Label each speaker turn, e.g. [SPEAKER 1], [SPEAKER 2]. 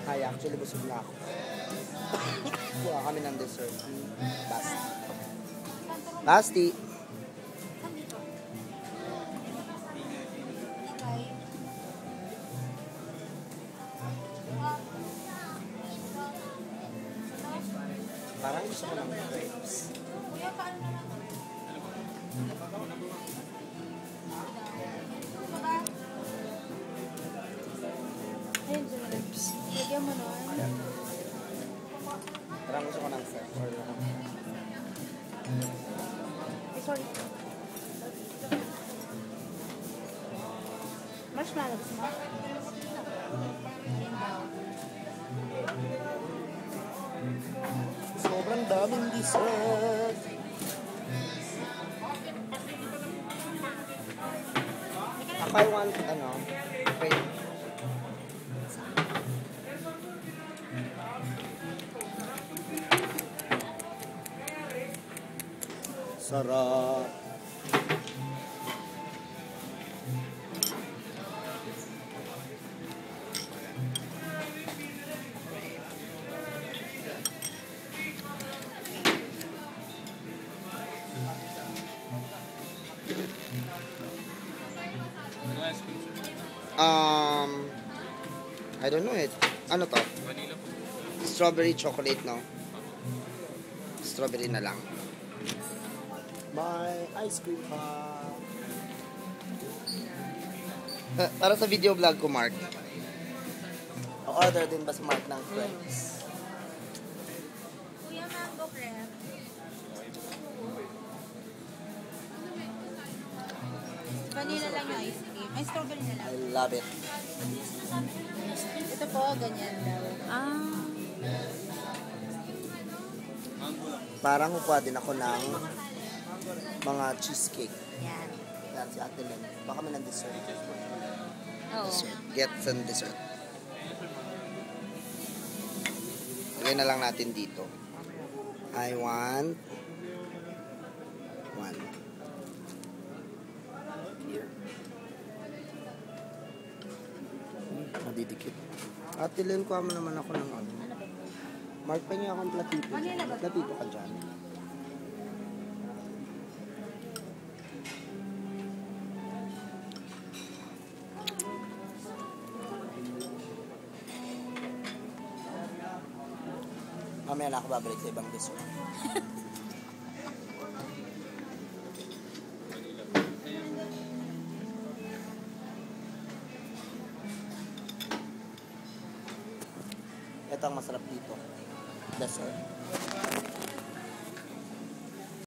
[SPEAKER 1] Ay, actually, busog na ako. Kuha kami ng dessert. Basti. Basti. Parang gusto ko ng grapes.
[SPEAKER 2] Kuya, paano na lang? Ayun, grapes. Lagyan mo nun.
[SPEAKER 1] Parang gusto ko ng set.
[SPEAKER 2] Sorry. Marshmallow gusto mo? Ayun daw.
[SPEAKER 1] Sobrang daming dessert. Ako I want, crepe. Sarap. I don't know it. Ano to?
[SPEAKER 3] Vanilla po.
[SPEAKER 1] Strawberry chocolate, no? Strawberry na lang. My ice cream pa. Para sa video vlog ko, Mark. O-order din ba sa Mark ng crepes?
[SPEAKER 2] Kuya, mango crepe. Vanilla lang yung ice cream. Ay, strawberry na lang.
[SPEAKER 1] I love it.
[SPEAKER 2] Ito po, ganyan daw.
[SPEAKER 1] Parang kukuha din ako ng mga cheesecake.
[SPEAKER 2] Yan.
[SPEAKER 1] Yan si Ate Len. Baka may ng dessert.
[SPEAKER 2] Oo.
[SPEAKER 1] Dessert. Get some dessert. Lagay na lang natin dito. I want one. Here. Madidikit. Ate Len, kuha mo naman ako ng ano. Mark pa niya akong platito.
[SPEAKER 2] Vanilla ba?
[SPEAKER 1] Platito ka dyan. Mamaya na ako babalik sa ibang dessert. Ito ang masarap dito. Dessert.